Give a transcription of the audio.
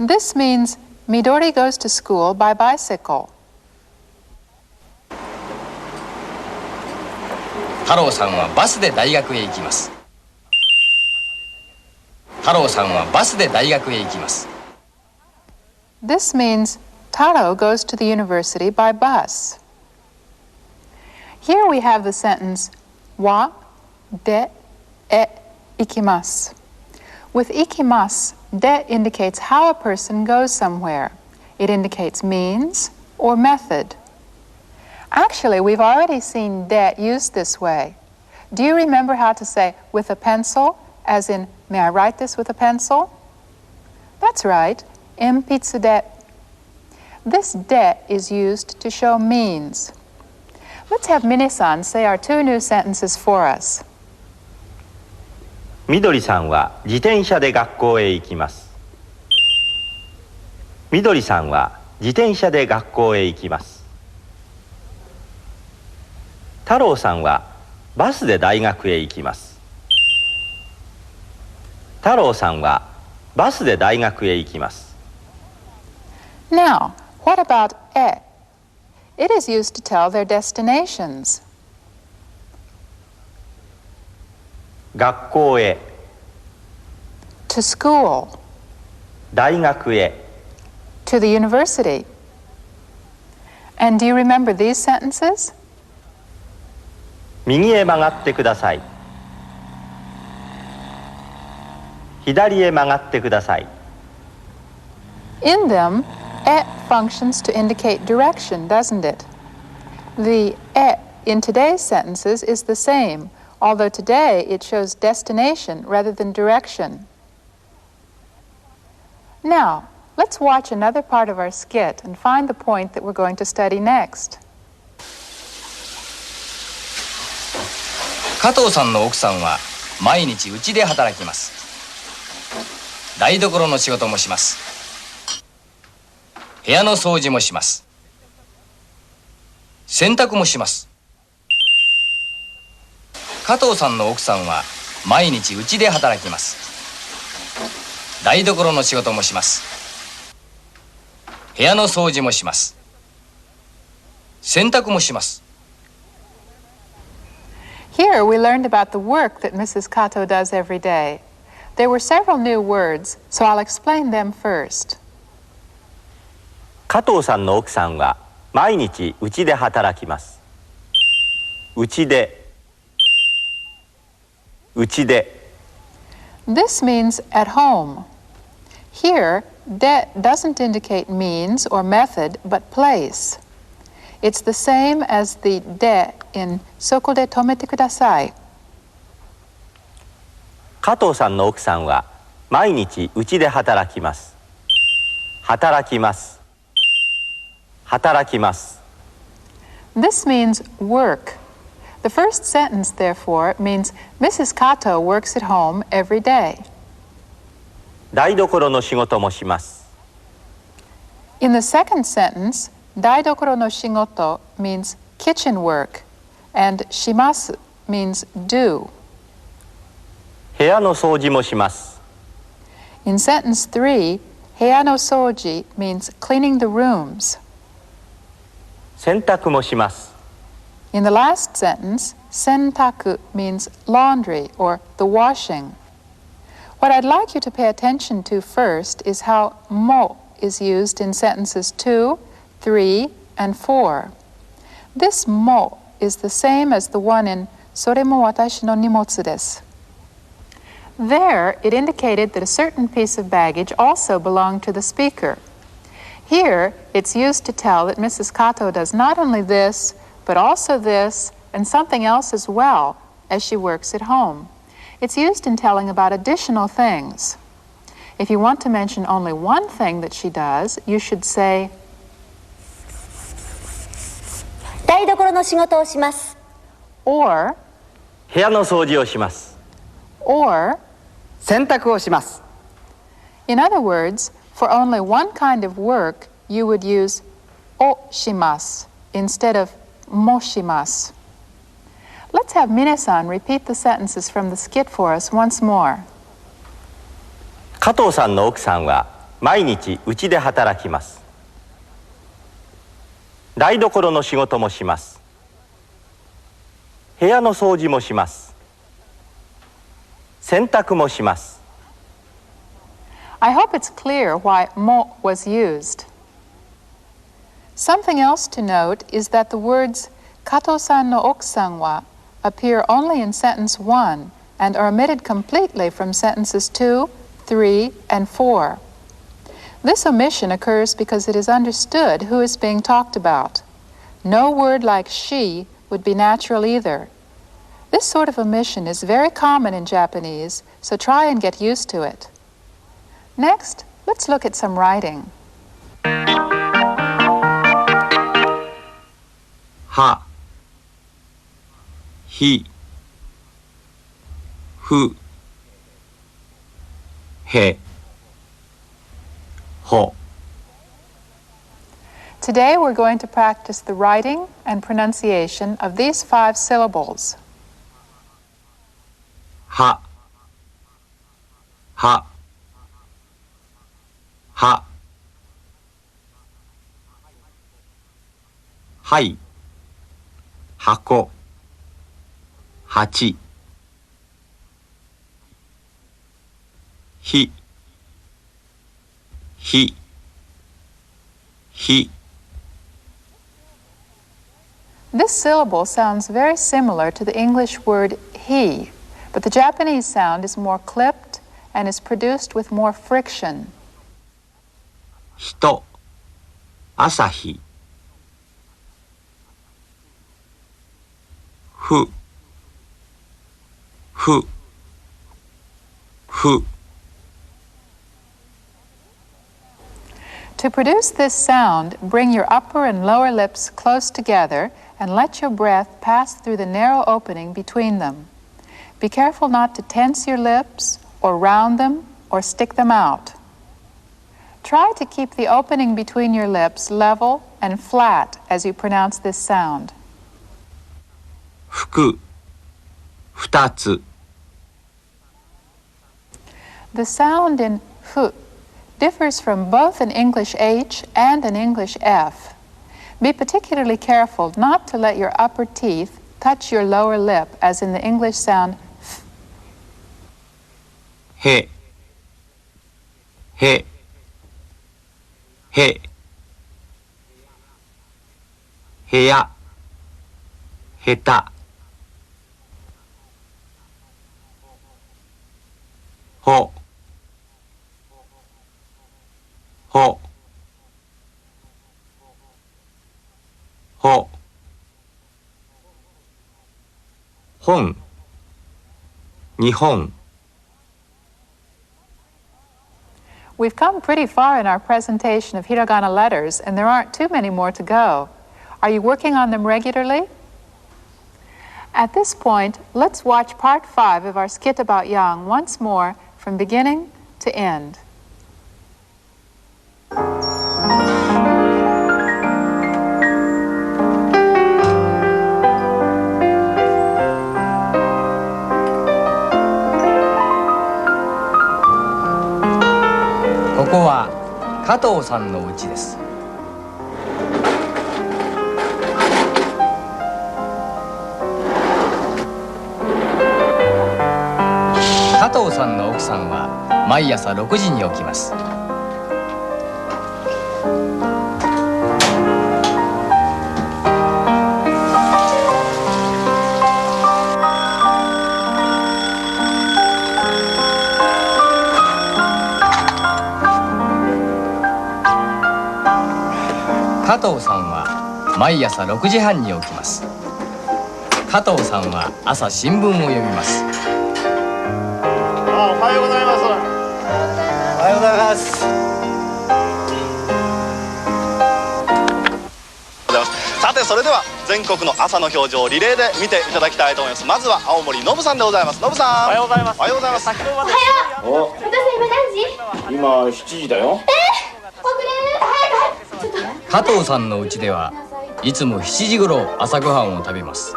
This means Midori goes to school by bicycle. 太郎さんはバスで大学へ行きます。太郎さんはバスで大学へ行きます。This means Taro goes to the university by bus. Here we have the sentence wa de e ikimasu. With ikimasu, de indicates how a person goes somewhere. It indicates means or method. Actually, we've already seen de used this way. Do you remember how to say with a pencil, as in, may I write this with a pencil? That's right, enpitsu de. This de is used to show means. Let's have Mini-san say our two new sentences for us. みどりさんは自転車で学校へ行きます。みどりさんは自転車で学校へ行きます。太郎さんはバスで大学へ行きます。太郎さんはバスで大学へ行きます。Now, what about e? It is used to tell their destinations. 学校へ、 To school, 大学へ、 to the university. And do you remember these sentences? 右へ曲がってください。左へ曲がってください。In them, e functions to indicate direction, doesn't it? The e in today's sentences is the same, although today it shows destination rather than direction. Now, let's watch another part of our skit and find the point that we're going to study next. 加藤さんの奥さんは毎日うちで働きます。台所の仕事もします。部屋の掃除もします。洗濯もします。加藤さんの奥さんは毎日うちで働きます。台所の仕事もします。部屋の掃除もします。洗濯もします。Here we learned about the work that Mrs. Kato does every day. There were several new words, so I'll explain them first. 加藤さんの奥さんは毎日うちで働きます。うちで、うちで。This means at home. Here, de doesn't indicate means or method, but place. It's the same as the de in そこで止めてください。加藤さんの奥さんは毎日うちで働きます。働きます。働きます。This means work. The first sentence, therefore, means Mrs. Kato works at home every day. 台所の仕事もします。In the second sentence, 台所の仕事 means kitchen work, and します means do. 部屋の掃除もします。In sentence 3, 部屋の掃除 means cleaning the rooms. 洗濯もします。In the last sentence, 洗濯 means laundry or the washing. What I'd like you to pay attention to first is how も is used in sentences 2, 3, and 4. This も is the same as the one in それも私の荷物です. There, it indicated that a certain piece of baggage also belonged to the speaker. Here, it's used to tell that Mrs. Kato does not only this, but also this, and something else as well, as she works at home. It's used in telling about additional things. If you want to mention only one thing that she does, you should say, 台所の仕事をします。 or, 部屋の掃除をします。or, 洗濯をします。 in other words, for only one kind of work, you would use をします instead of もします. Let's have Mine-san repeat the sentences from the skit for us once more. 加藤さんの奥さんは毎日うちで働きます。台所の仕事もします。部屋の掃除もします。洗濯もします。I hope it's clear why mo was used. Something else to note is that the words Kato-san no okusan wa appear only in sentence 1 and are omitted completely from sentences 2, 3, and 4. This omission occurs because it is understood who is being talked about. No word like she would be natural either. This sort of omission is very common in Japanese, so try and get used to it. Next, let's look at some writing. は、ひ、ふ、へ、ほ。 Today we're going to practice the writing and pronunciation of these 5 syllables. は、は、は、はい、箱、八、ひ、ひ、ひ。 This syllable sounds very similar to the English word he, but the Japanese sound is more clipped and is produced with more friction. 人、朝日、ふ、ふ、ふ。 To produce this sound, bring your upper and lower lips close together and let your breath pass through the narrow opening between them. Be careful not to tense your lips or round them or stick them out. Try to keep the opening between your lips level and flat as you pronounce this sound. 服、二つ。 The sound in fu differs from both an English H and an English F. Be particularly careful not to let your upper teeth touch your lower lip as in the English sound f. へ、へ、へ。部屋、下手。ほ、ほ、ほ。本、日本。 We've come pretty far in our presentation of hiragana letters, and there aren't too many more to go. Are you working on them regularly? At this point, let's watch part 5 of our skit about Yang once more from beginning to end. ここは加藤さんの家です。加藤さんの奥さんは毎朝6時に起きます。加藤さんは毎朝6時半に起きます。加藤さんは朝新聞を読みます。おはようございます。おはようございます。さてそれでは全国の朝の表情をリレーで見ていただきたいと思います。まずは青森のぶさんでございます。のぶさん。おはようございます。おはようございます。先ほどまで。おはよう。私今何時？今7時だよ。遅れる。早く。加藤さんの家ではいつも7時頃朝ごはんを食べます。